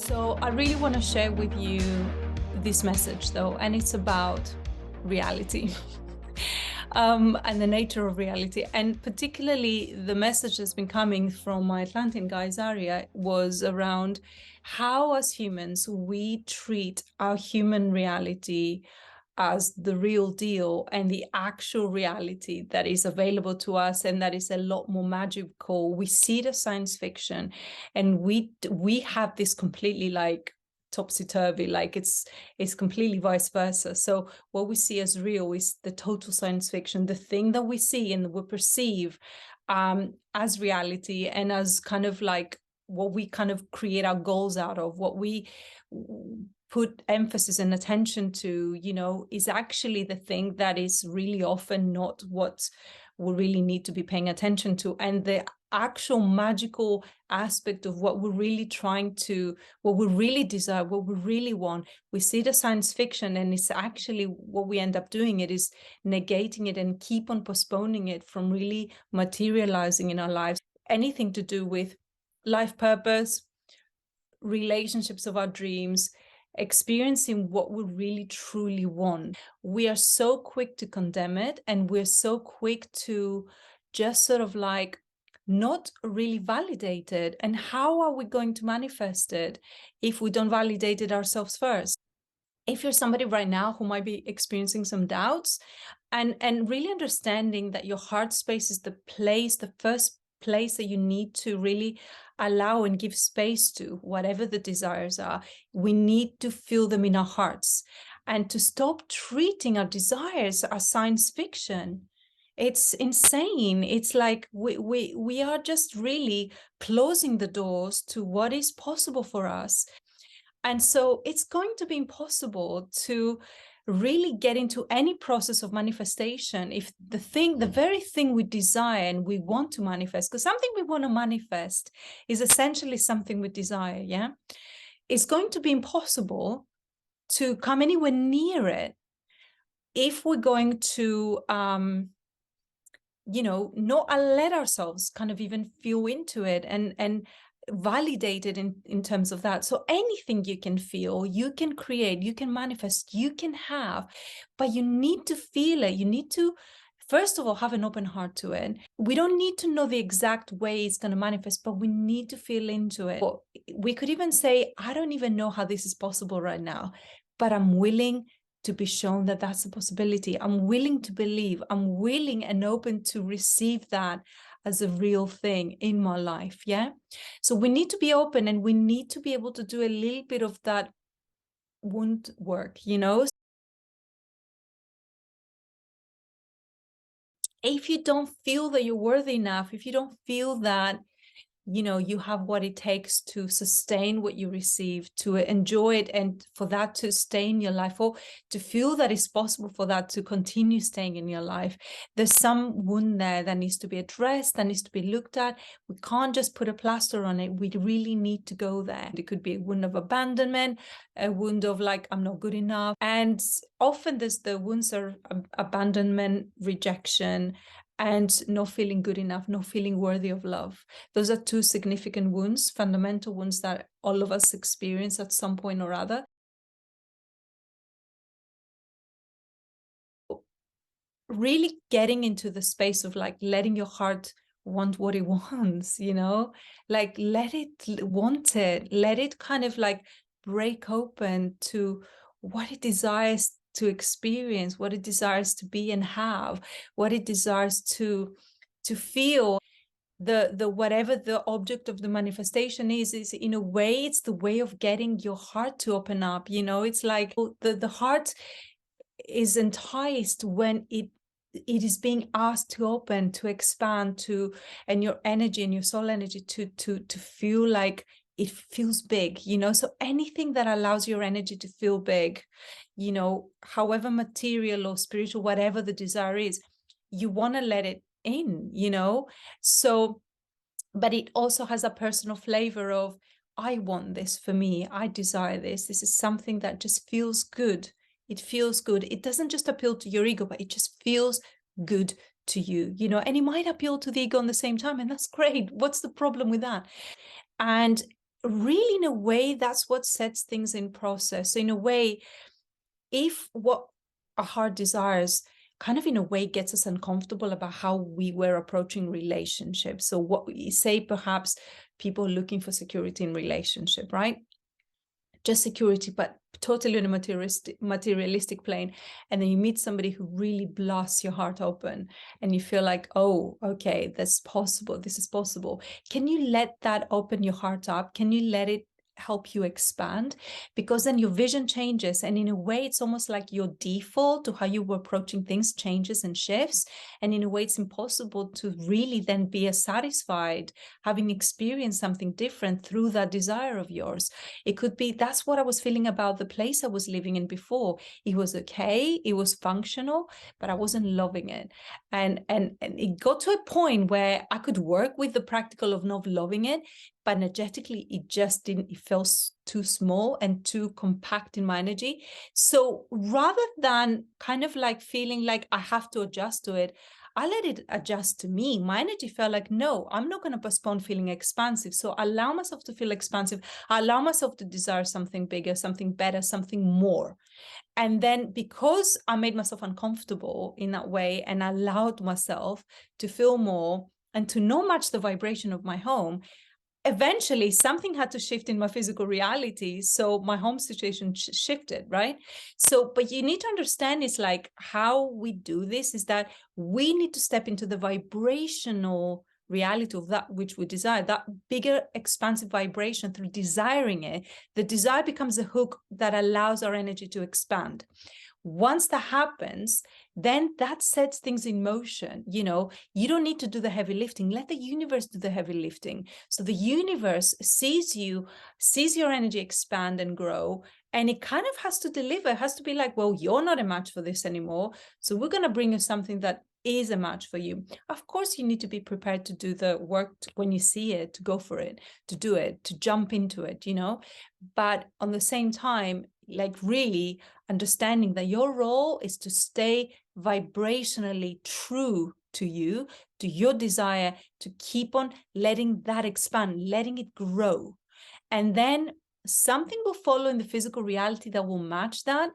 So I really want to share with you this message though, and it's about reality and the nature of reality. And particularly the message that's been coming from my Atlantian guy, Xaria, was around how as humans we treat our human reality as the real deal and the actual reality that is available to us, and that is a lot more magical. We see the science fiction and we have this completely like topsy-turvy, like it's completely vice versa. So what we see as real is the total science fiction, the thing that we see and we perceive as reality, and as kind of like what we kind of create our goals out of, what we put emphasis and attention to, you know, is actually the thing that is really often not what we really need to be paying attention to. And the actual magical aspect of what we're really trying to, what we really desire, what we really want, we see the science fiction, and it's actually what we end up doing, it is negating it and keep on postponing it from really materializing in our lives. Anything to do with life purpose, relationships of our dreams, experiencing what we really truly want. We are so quick to condemn it, and we're so quick to just sort of like not really validate it. And how are we going to manifest it if we don't validate it ourselves first? If you're somebody right now who might be experiencing some doubts, and really understanding that your heart space is the place, the first place that you need to really allow and give space to whatever the desires are. We need to feel them in our hearts, and to stop treating our desires as science fiction. It's insane. It's like we are just really closing the doors to what is possible for us. And so it's going to be impossible to really get into any process of manifestation if the very thing we desire and we want to manifest, because something we want to manifest is essentially something we desire, yeah? It's going to be impossible to come anywhere near it if we're going to not let ourselves kind of even feel into it and validate it in terms of that. So anything you can feel, you can create, you can manifest, you can have, but you need to feel it. You need to, first of all, have an open heart to it. We don't need to know the exact way it's going to manifest, but we need to feel into it. We could even say, I don't even know how this is possible right now, but I'm willing to be shown that that's a possibility. I'm willing to believe. I'm willing and open to receive that as a real thing in my life. Yeah. So we need to be open, and we need to be able to do a little bit of that wound work, you know. If you don't feel that you're worthy enough, if you don't feel that you have what it takes to sustain what you receive, to enjoy it, and for that to stay in your life, or to feel that it's possible for that to continue staying in your life, there's some wound there that needs to be addressed, that needs to be looked at. We can't just put a plaster on it. We really need to go there. It could be a wound of abandonment, a wound of like, I'm not good enough. And often there's the wounds are abandonment, rejection, and not feeling good enough, not feeling worthy of love. Those are two significant wounds, fundamental wounds that all of us experience at some point or other. Really getting into the space of like letting your heart want what it wants, like let it want it, let it kind of like break open to what it desires to experience, what it desires to be and have, what it desires to feel. The whatever the object of the manifestation is in a way, it's the way of getting your heart to open up. It's like the heart is enticed when it is being asked to open, to expand, to, and your energy and your soul energy to feel like it feels big. So anything that allows your energy to feel big, however material or spiritual, whatever the desire is, you want to let it in. So, but it also has a personal flavor of, I want this for me, I desire this is something that just feels good. It feels good. It doesn't just appeal to your ego, but it just feels good to you, and it might appeal to the ego at the same time, and that's great. What's the problem with that? And really, in a way, that's what sets things in process. So in a way, if what our heart desires kind of in a way gets us uncomfortable about how we were approaching relationships. So what we say, perhaps people looking for security in relationship, right? Just security, but totally on a materialistic plane. And then you meet somebody who really blasts your heart open and you feel like, oh, okay, that's possible. This is possible. Can you let that open your heart up? Can you let it help you expand? Because then your vision changes. And in a way, it's almost like your default to how you were approaching things changes and shifts. And in a way, it's impossible to really then be as satisfied having experienced something different through that desire of yours. It could be that's what I was feeling about the place I was living in before. It was okay, it was functional, but I wasn't loving it. And it got to a point where I could work with the practical of not loving it, but energetically it just didn't, it felt too small and too compact in my energy. So rather than kind of like feeling like I have to adjust to it, I let it adjust to me. My energy felt like, no, I'm not going to postpone feeling expansive. So I allow myself to feel expansive. I allow myself to desire something bigger, something better, something more. And then because I made myself uncomfortable in that way and allowed myself to feel more and to not match the vibration of my home, eventually something had to shift in my physical reality. So my home situation shifted, right? So, but you need to understand it's like how we do this is that we need to step into the vibrational reality of that which we desire, that bigger expansive vibration. Through desiring it, the desire becomes a hook that allows our energy to expand. Once that happens, then that sets things in motion. You know, you don't need to do the heavy lifting. Let the universe do the heavy lifting. So the universe sees you, sees your energy expand and grow, and it kind of has to deliver. It has to be like, well, you're not a match for this anymore. So we're going to bring you something that is a match for you. Of course, you need to be prepared to do the work when you see it, to go for it, to do it, to jump into it, you know. But on the same time, like really understanding that your role is to stay vibrationally true to you, to your desire, to keep on letting that expand, letting it grow. And then something will follow in the physical reality that will match that.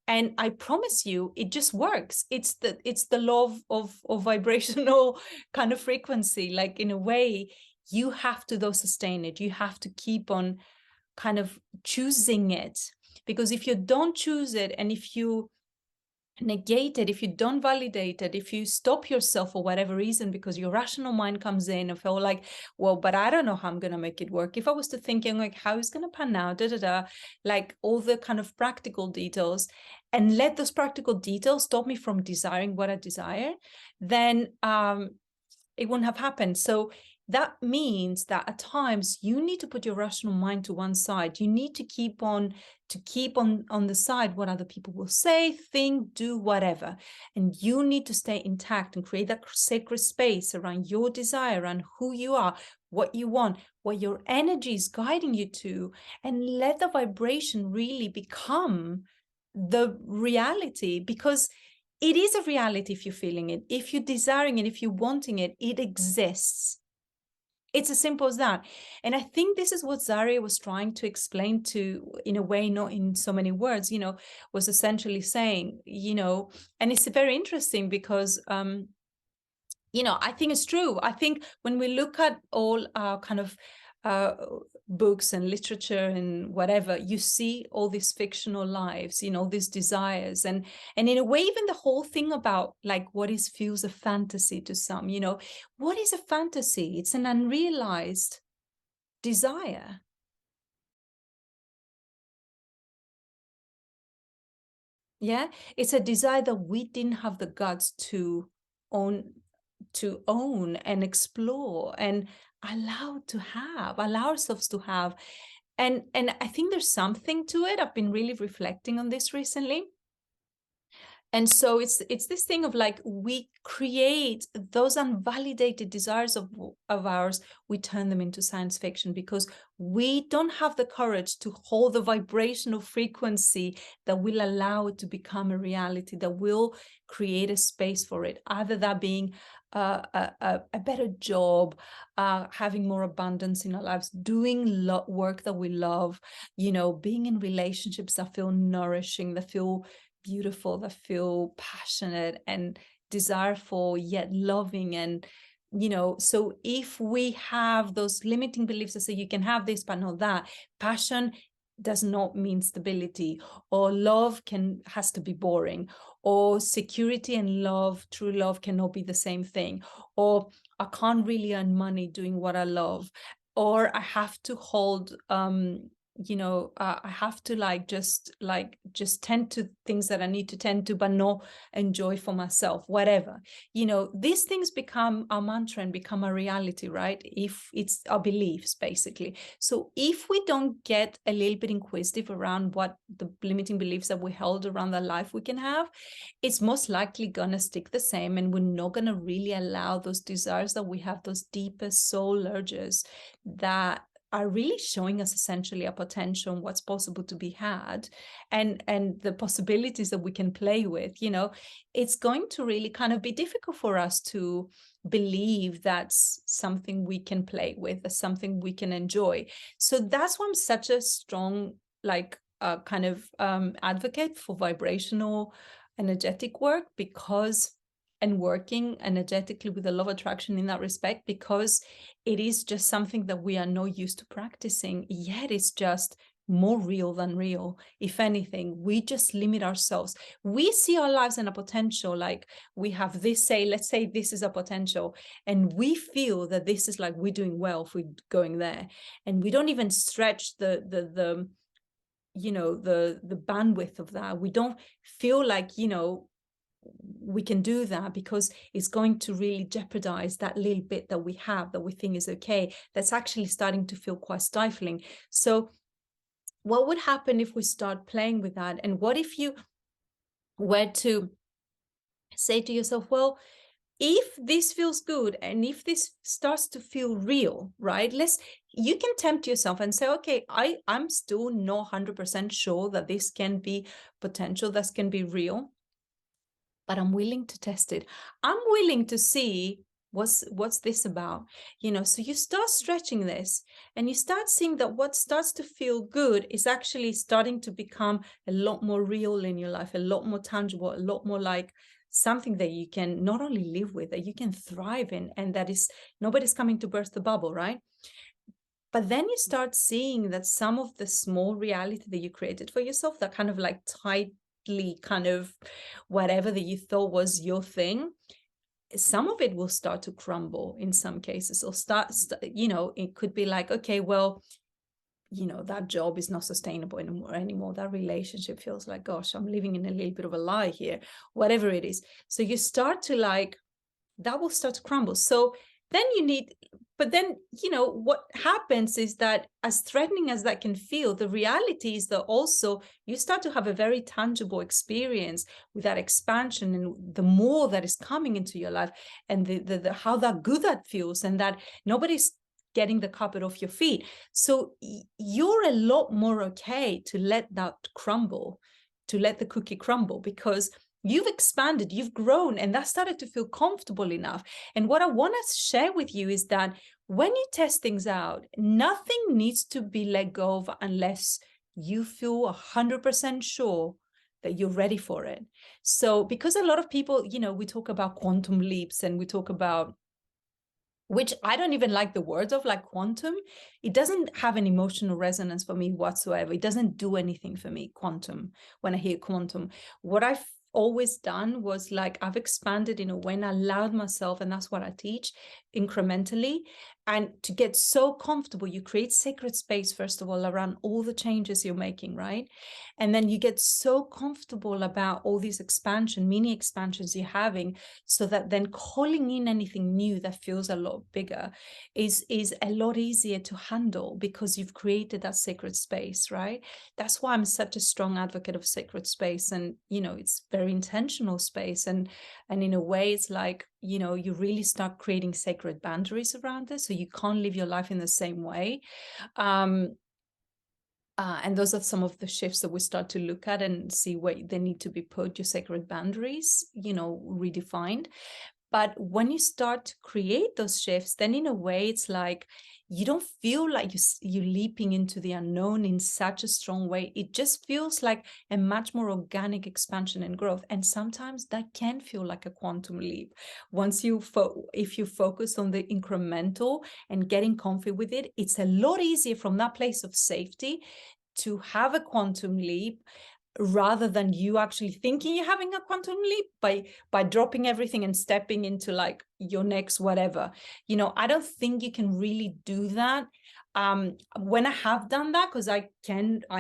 And I promise you, it just works. It's the law of vibrational kind of frequency. Like in a way, you have to though sustain it. You have to keep on kind of choosing it. Because if you don't choose it, and if you negate it, if you don't validate it, if you stop yourself for whatever reason, because your rational mind comes in and feel like, well, but I don't know how I'm going to make it work. If I was to thinking like, how is going to pan out, like all the kind of practical details, and let those practical details stop me from desiring what I desire, then it wouldn't have happened. So that means that at times you need to put your rational mind to one side. You need to keep on the side what other people will say, think, do, whatever. And you need to stay intact and create that sacred space around your desire, around who you are, what you want, what your energy is guiding you to, and let the vibration really become the reality. Because it is a reality if you're feeling it, if you're desiring it, if you're wanting it, it exists. It's as simple as that. And I think this is what Xaria was trying to explain to, in a way, not in so many words, you know, was essentially saying, you know, and it's very interesting because, you know, I think it's true. I think when we look at all our kind of books and literature and whatever, you see all these fictional lives, you know, these desires, and in a way, even the whole thing about like what is feels a fantasy to some, you know, what is a fantasy? It's an unrealized desire. Yeah, it's a desire that we didn't have the guts to own and explore and allow ourselves to have. And I think there's something to it. I've been really reflecting on this recently. And so it's this thing of like, we create those unvalidated desires of ours, we turn them into science fiction because we don't have the courage to hold the vibrational frequency that will allow it to become a reality, that will create a space for it, either that being a better job, having more abundance in our lives, doing work that we love, being in relationships that feel nourishing, that feel beautiful, that feel passionate and desireful, yet loving. And so if we have those limiting beliefs that say you can have this but not that, passion does not mean stability, or love has to be boring, or security and love, true love, cannot be the same thing, or I can't really earn money doing what I love, or I have to hold I have to just tend to things that I need to tend to, but not enjoy for myself, whatever. These things become our mantra and become our reality, right? If it's our beliefs, basically. So if we don't get a little bit inquisitive around what the limiting beliefs that we held around the life we can have, it's most likely gonna stick the same, and we're not gonna really allow those desires that we have, those deepest soul urges that are really showing us essentially our potential and what's possible to be had, and the possibilities that we can play with. It's going to really kind of be difficult for us to believe that's something we can play with, that's something we can enjoy. So that's why I'm such a strong kind of advocate for vibrational energetic work, and working energetically with the law of attraction in that respect, because it is just something that we are not used to practicing, yet it's just more real than real. If anything, we just limit ourselves. We see our lives and a potential, like we have this, let's say this is a potential, and we feel that this is like we're doing well if we're going there, and we don't even stretch the bandwidth of that. We don't feel like we can do that, because it's going to really jeopardize that little bit that we have that we think is okay, that's actually starting to feel quite stifling. So what would happen if we start playing with that? And what if you were to say to yourself, well, if this feels good and if this starts to feel real, right? You can tempt yourself and say, okay, I'm still not 100% sure that this can be potential, this can be real, but I'm willing to test it. I'm willing to see what's this about, so you start stretching this, and you start seeing that what starts to feel good is actually starting to become a lot more real in your life, a lot more tangible, a lot more like something that you can not only live with, that you can thrive in, and that is nobody's coming to burst the bubble, right? But then you start seeing that some of the small reality that you created for yourself, that kind of like tightly kind of whatever that you thought was your thing, some of it will start to crumble in some cases, or it could be like, okay, well, that job is not sustainable anymore. That relationship feels like, gosh, I'm living in a little bit of a lie here, whatever it is. So you start to that will start to crumble. So then but then, what happens is that, as threatening as that can feel, the reality is that also you start to have a very tangible experience with that expansion, and the more that is coming into your life, and the how that good that feels, and that nobody's getting the carpet off your feet. So you're a lot more okay to let that crumble, to let the cookie crumble, because you've expanded, you've grown, and that started to feel comfortable enough. And what I want to share with you is that when you test things out, nothing needs to be let go of unless you feel 100% sure that you're ready for it. So, because a lot of people, we talk about quantum leaps, and we talk about, which I don't even like the words of, like quantum. It doesn't have an emotional resonance for me whatsoever. It doesn't do anything for me, quantum. When I hear quantum, what I've always done was, like, I've expanded in a way and allowed myself, and that's what I teach, incrementally, and to get so comfortable, you create sacred space, first of all, around all the changes you're making, right? And then you get so comfortable about all these mini expansions you're having, so that then calling in anything new that feels a lot bigger is a lot easier to handle, because you've created that sacred space, right? That's why I'm such a strong advocate of sacred space. And, it's very intentional space. And in a way, it's like, you really start creating sacred boundaries around this, so you can't live your life in the same way. And those are some of the shifts that we start to look at and see where they need to be put, your sacred boundaries, redefined. But when you start to create those shifts, then in a way, it's like you don't feel like you're leaping into the unknown in such a strong way. It just feels like a much more organic expansion and growth. And sometimes that can feel like a quantum leap. Once if you focus on the incremental and getting comfy with it, it's a lot easier from that place of safety to have a quantum leap, rather than you actually thinking you're having a quantum leap by dropping everything and stepping into like your next whatever. I don't think you can really do that. When I have done that, because I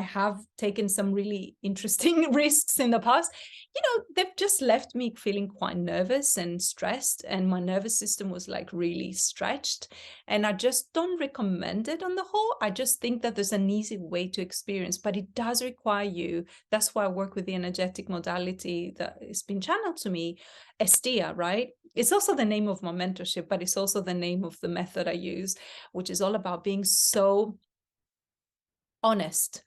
have taken some really interesting risks in the past, they've just left me feeling quite nervous and stressed, and my nervous system was like really stretched. And I just don't recommend it on the whole. I just think that there's an easy way to experience, but it does require you. That's why I work with the energetic modality that has been channeled to me, Estia, right? It's also the name of my mentorship, but it's also the name of the method I use, which is all about being so honest,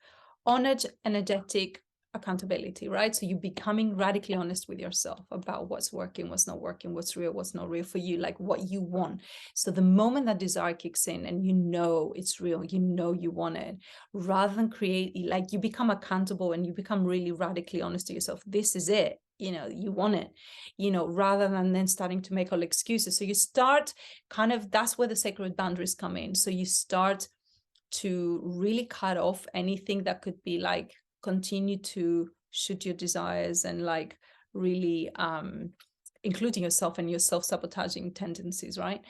energetic accountability, right? So you're becoming radically honest with yourself about what's working, what's not working, what's real, what's not real for you, like what you want. So the moment that desire kicks in and it's real, you want it, rather than like you become accountable and you become really radically honest to yourself. This is it. You want it, rather than then starting to make all excuses. So you start that's where the sacred boundaries come in. So you start to really cut off anything that could be like continue to shoot your desires and like really including yourself and your self-sabotaging tendencies, right?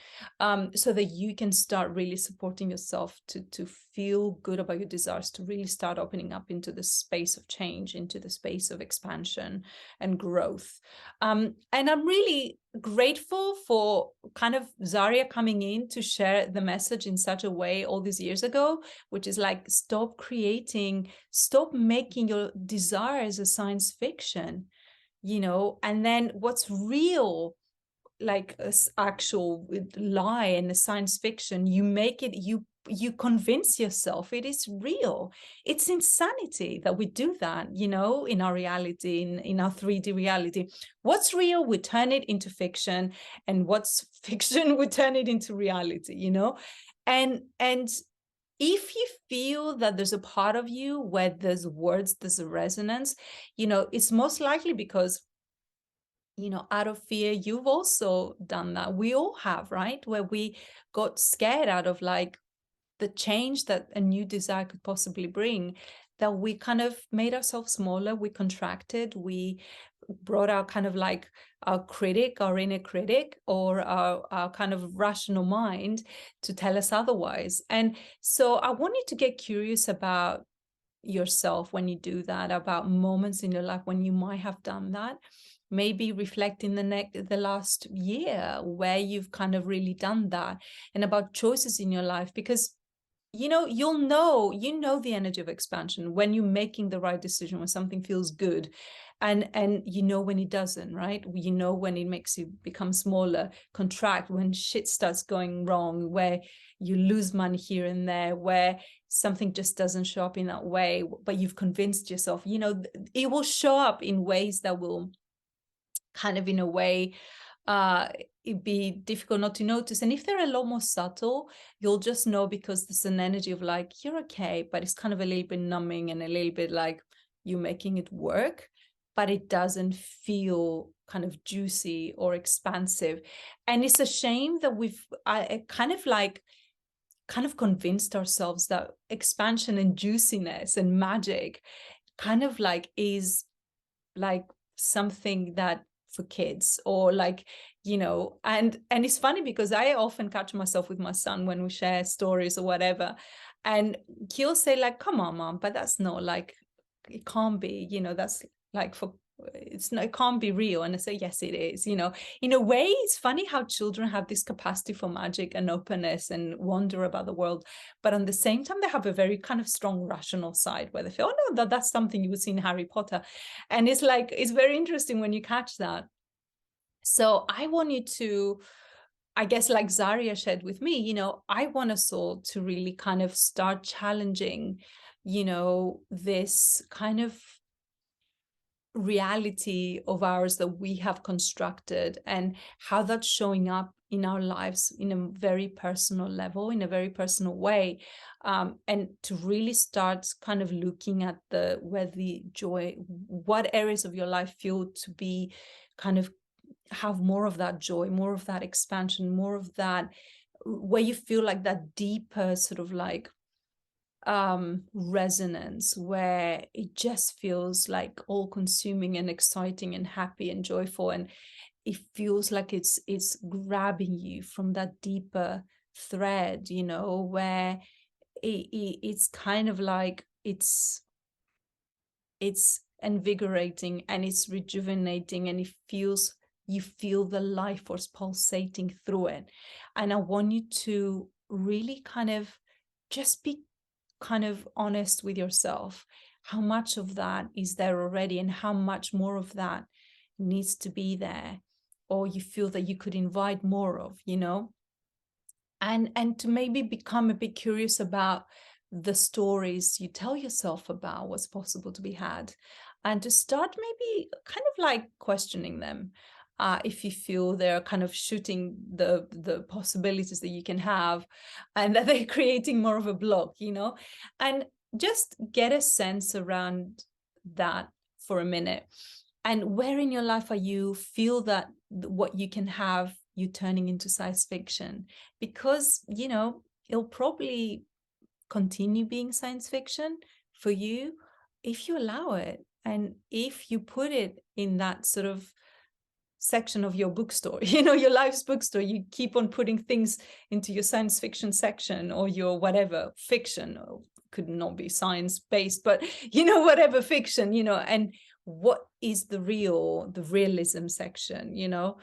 So that you can start really supporting yourself to feel good about your desires, to really start opening up into the space of change, into the space of expansion and growth. And I'm really grateful for kind of Xaria coming in to share the message in such a way all these years ago, which is like, stop making your desires a science fiction. And then what's real, like a actual lie and a science fiction, you make it, you convince yourself it is real. It's insanity that we do that, in our reality, in our 3D reality. What's real, we turn it into fiction, and what's fiction, we turn it into reality, and if you feel that there's a part of you where there's a resonance, it's most likely because, out of fear, you've also done that. We all have, right? Where we got scared out of like the change that a new desire could possibly bring, that we kind of made ourselves smaller, we contracted, we brought our kind of like our inner critic, or our kind of rational mind to tell us otherwise. And so I want you to get curious about yourself when you do that, about moments in your life when you might have done that. Maybe reflect in the last year where you've kind of really done that, and about choices in your life, because you'll know the energy of expansion when you're making the right decision, when something feels good, and when it doesn't, right? When it makes you become smaller, contract, when shit starts going wrong, where you lose money here and there, where something just doesn't show up in that way, but you've convinced yourself, it will show up in ways that will kind of, in a way, it'd be difficult not to notice. And if they're a lot more subtle, you'll just know, because there's an energy of like, you're okay, but it's kind of a little bit numbing and a little bit like you're making it work, but it doesn't feel kind of juicy or expansive. And it's a shame that we've kind of convinced ourselves that expansion and juiciness and magic kind of like is like something that for kids, or like, you know, and it's funny because I often catch myself with my son when we share stories or whatever, and he'll say like, come on, mom, but that's not like, it can't be, you know, that's like for, it's not, it can't be real. And I say, yes, it is. You know, in a way, it's funny how children have this capacity for magic and openness and wonder about the world, but on the same time, they have a very kind of strong rational side where they feel, oh no, that's something you would see in Harry Potter. And it's like, it's very interesting when you catch that. So I want you to, I guess, like Xaria shared with me, you know, I want us all to really kind of start challenging, you know, this kind of reality of ours that we have constructed, and how that's showing up in our lives in a very personal level, in a very personal way, and to really start kind of looking at where the joy, what areas of your life feel to be kind of have more of that joy, more of that expansion, more of that, where you feel like that deeper sort of like resonance, where it just feels like all consuming and exciting and happy and joyful, and it feels like it's grabbing you from that deeper thread, you know, where it's kind of like it's invigorating and it's rejuvenating, and you feel the life force pulsating through it. And I want you to really kind of just be kind of honest with yourself, how much of that is there already and how much more of that needs to be there, or you feel that you could invite more of, you know, and to maybe become a bit curious about the stories you tell yourself about what's possible to be had, and to start maybe kind of like questioning them. If you feel they're kind of shooting the possibilities that you can have, and that they're creating more of a block, you know, and just get a sense around that for a minute. And where in your life are you feel that what you can have, you turning into science fiction? Because, you know, it'll probably continue being science fiction for you if you allow it, and if you put it in that sort of section of your bookstore, you know, your life's bookstore. You keep on putting things into your science fiction section, or your whatever fiction, or could not be science based, but you know, whatever fiction, you know, and what is the realism section, you know.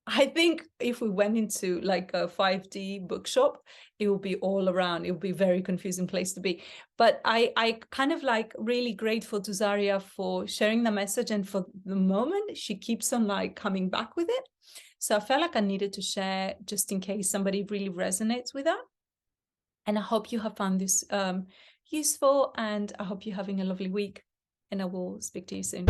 I think if we went into like a 5D bookshop, it will be all around. It will be a very confusing place to be. But I kind of like really grateful to Xaria for sharing the message, and for the moment she keeps on like coming back with it. So I felt like I needed to share just in case somebody really resonates with that. And I hope you have found this useful, and I hope you're having a lovely week, and I will speak to you soon.